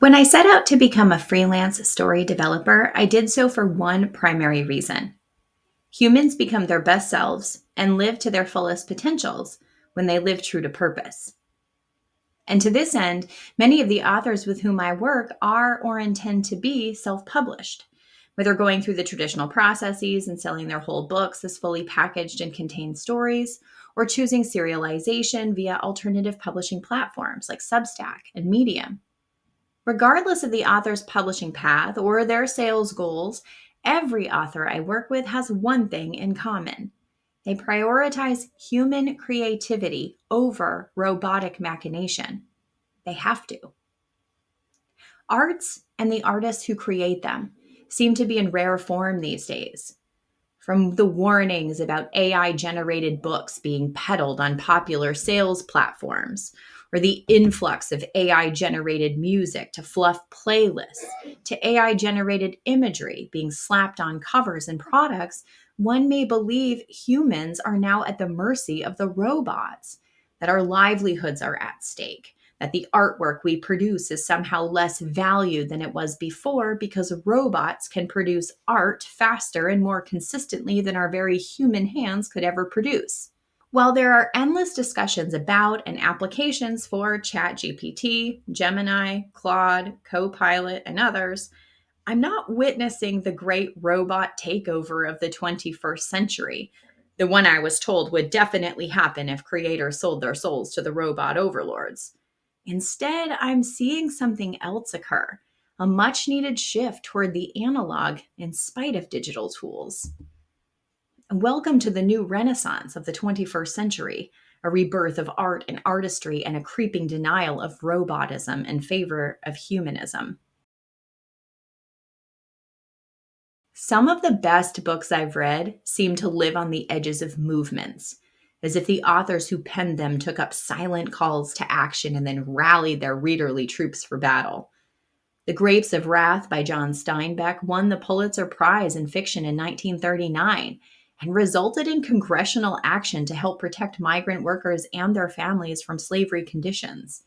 When I set out to become a freelance story developer, I did so for one primary reason. Humans become their best selves and live to their fullest potentials when they live true to purpose. And to this end, many of the authors with whom I work are or intend to be self published, whether going through the traditional processes and selling their whole books as fully packaged and contained stories, or choosing serialization via alternative publishing platforms like Substack and Medium. Regardless of the author's publishing path or their sales goals, every author I work with has one thing in common. They prioritize human creativity over robotic machination. They have to. Arts and the artists who create them seem to be in rare form these days. From the warnings about AI generated books being peddled on popular sales platforms, or the influx of AI generated music to fluff playlists, to AI generated imagery being slapped on covers and products, one may believe humans are now at the mercy of the robots, that our livelihoods are at stake, that the artwork we produce is somehow less valued than it was before because robots can produce art faster and more consistently than our very human hands could ever produce. While there are endless discussions about and applications for ChatGPT, Gemini, Claude, Copilot, and others, I'm not witnessing the great robot takeover of the 21st century, the one I was told would definitely happen if creators sold their souls to the robot overlords. Instead, I'm seeing something else occur, a much needed shift toward the analog in spite of digital tools. Welcome to the new renaissance of the 21st century, a rebirth of art and artistry and a creeping denial of robotism in favor of humanism. Some of the best books I've read seem to live on the edges of movements, as if the authors who penned them took up silent calls to action and then rallied their readerly troops for battle. The Grapes of Wrath by John Steinbeck won the Pulitzer Prize in Fiction in 1939 and resulted in congressional action to help protect migrant workers and their families from slavery conditions.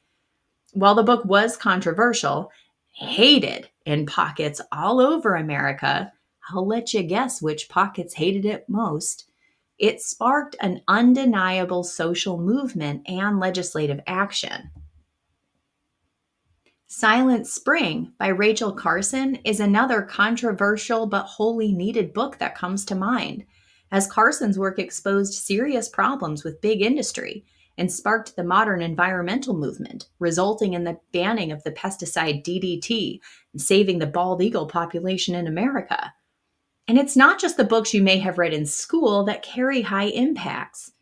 While the book was controversial, hated in pockets all over America, I'll let you guess which pockets hated it most. It sparked an undeniable social movement and legislative action. Silent Spring by Rachel Carson is another controversial but wholly needed book that comes to mind, as Carson's work exposed serious problems with big industry and sparked the modern environmental movement, resulting in the banning of the pesticide DDT and saving the bald eagle population in America. And it's not just the books you may have read in school that carry high impacts.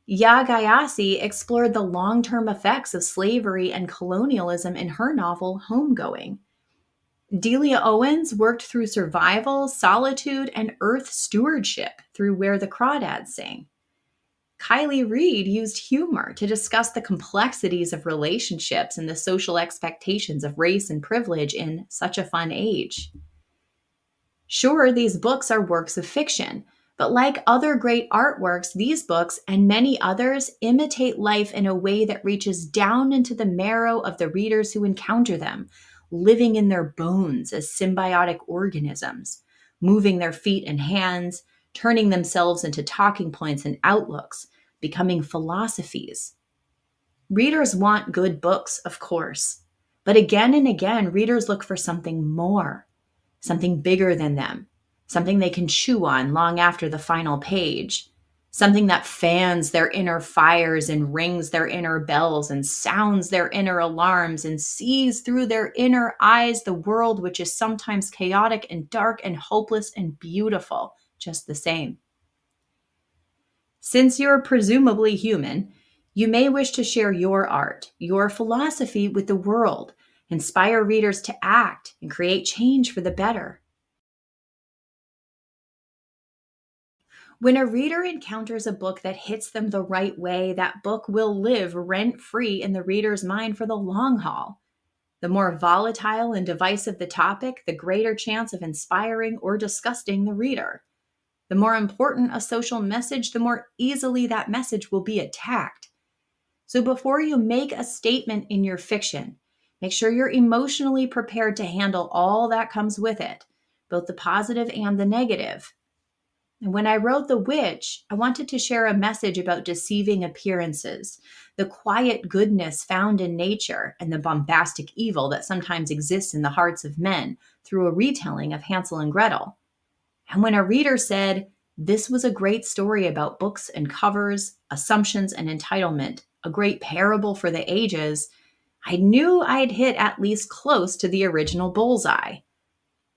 Ya Gayasi explored the long term effects of slavery and colonialism in her novel Homegoing. Delia Owens worked through survival, solitude, and earth stewardship through Where the Crawdads Sing. Kylie Reed used humor to discuss the complexities of relationships and the social expectations of race and privilege in Such a Fun Age. Sure, these books are works of fiction, but like other great artworks, these books and many others imitate life in a way that reaches down into the marrow of the readers who encounter them, living in their bones as symbiotic organisms, moving their feet and hands, turning themselves into talking points and outlooks, becoming philosophies. Readers want good books, of course, but again and again, readers look for something more, something bigger than them, something they can chew on long after the final page, something that fans their inner fires and rings their inner bells and sounds their inner alarms and sees through their inner eyes the world which is sometimes chaotic and dark and hopeless and beautiful, just the same. Since you're presumably human, you may wish to share your art, your philosophy with the world, inspire readers to act and create change for the better. When a reader encounters a book that hits them the right way, that book will live rent-free in the reader's mind for the long haul. The more volatile and divisive the topic, the greater chance of inspiring or disgusting the reader. The more important a social message, the more easily that message will be attacked. So before you make a statement in your fiction, Make sure you're emotionally prepared to handle all that comes with it, both the positive and the negative. And when I wrote The Witch, I wanted to share a message about deceiving appearances, the quiet goodness found in nature, and the bombastic evil that sometimes exists in the hearts of men through a retelling of Hansel and Gretel. And when a reader said, "This was a great story about books and covers, assumptions and entitlement, a great parable for the ages," I knew I'd hit at least close to the original bullseye.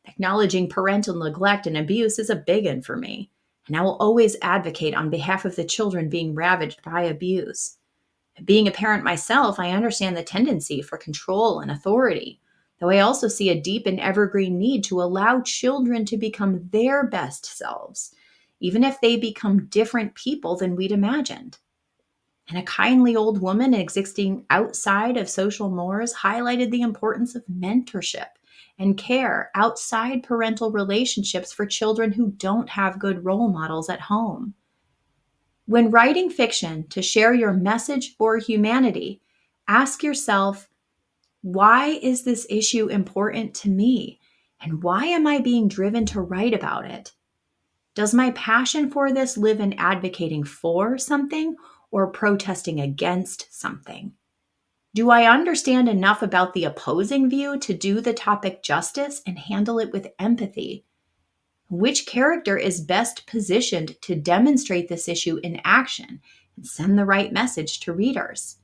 Acknowledging parental neglect and abuse is a big one for me, and I will always advocate on behalf of the children being ravaged by abuse. Being a parent myself, I understand the tendency for control and authority, though I also see a deep and evergreen need to allow children to become their best selves, even if they become different people than we'd imagined. And a kindly old woman existing outside of social mores highlighted the importance of mentorship and care outside parental relationships for children who don't have good role models at home. When writing fiction to share your message for humanity, ask yourself, why is this issue important to me? And why am I being driven to write about it? Does my passion for this live in advocating for something or protesting against something? Do I understand enough about the opposing view to do the topic justice and handle it with empathy? Which character is best positioned to demonstrate this issue in action and send the right message to readers?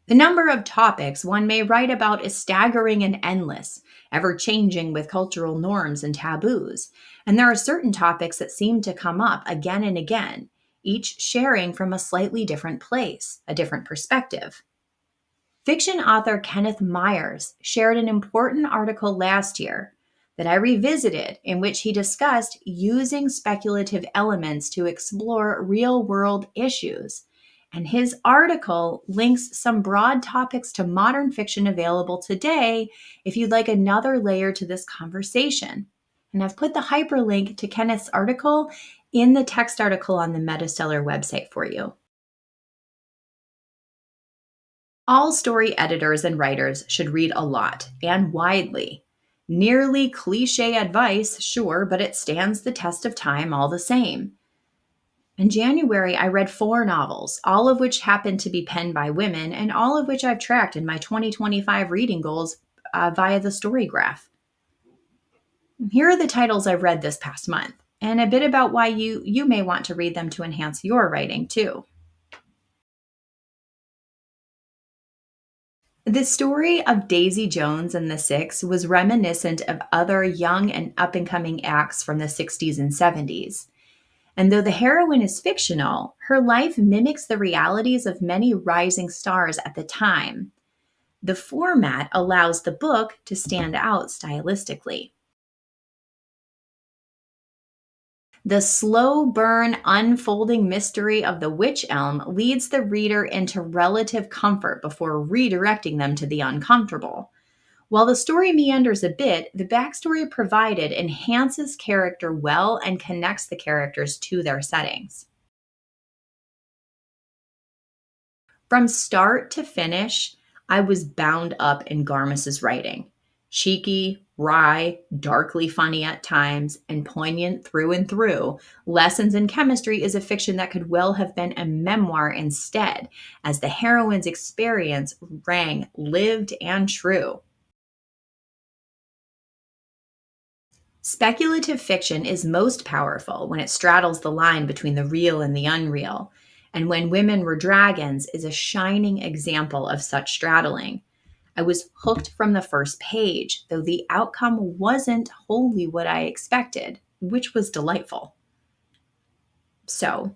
The number of topics one may write about is staggering and endless, ever changing with cultural norms and taboos. And there are certain topics that seem to come up again and again, each sharing from a slightly different place, a different perspective. Fiction author Kenneth Myers shared an important article last year that I revisited, in which he discussed using speculative elements to explore real world issues. And his article links some broad topics to modern fiction available today if you'd like another layer to this conversation. And I've put the hyperlink to Kenneth's article in the text article on the MetaStellar website for you. All story editors and writers should read a lot and widely. Nearly cliche advice, sure, but it stands the test of time all the same. In January, I read 4 novels, all of which happen to be penned by women, and all of which I've tracked in my 2025 reading goals via the story graph. Here are the titles I've read this past month, and a bit about why you may want to read them to enhance your writing too. The story of Daisy Jones and the Six was reminiscent of other young and up and coming acts from the 60s and 70s. And though the heroine is fictional, her life mimics the realities of many rising stars at the time. The format allows the book to stand out stylistically. The slow burn, unfolding mystery of the witch elm leads the reader into relative comfort before redirecting them to the uncomfortable. While the story meanders a bit, the backstory provided enhances character well and connects the characters to their settings. From start to finish, I was bound up in Garmus's writing. Cheeky, wry, darkly funny at times, and poignant through and through, Lessons in Chemistry is a fiction that could well have been a memoir instead, as the heroine's experience rang lived and true. Speculative fiction is most powerful when it straddles the line between the real and the unreal, and When Women Were Dragons is a shining example of such straddling. I was hooked from the first page, though the outcome wasn't wholly what I expected, which was delightful. So,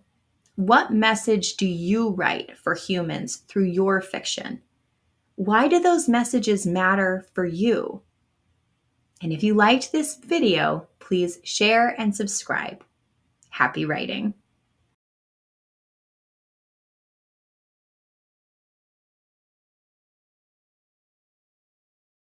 what message do you write for humans through your fiction? Why do those messages matter for you? And if you liked this video, please share and subscribe. Happy writing.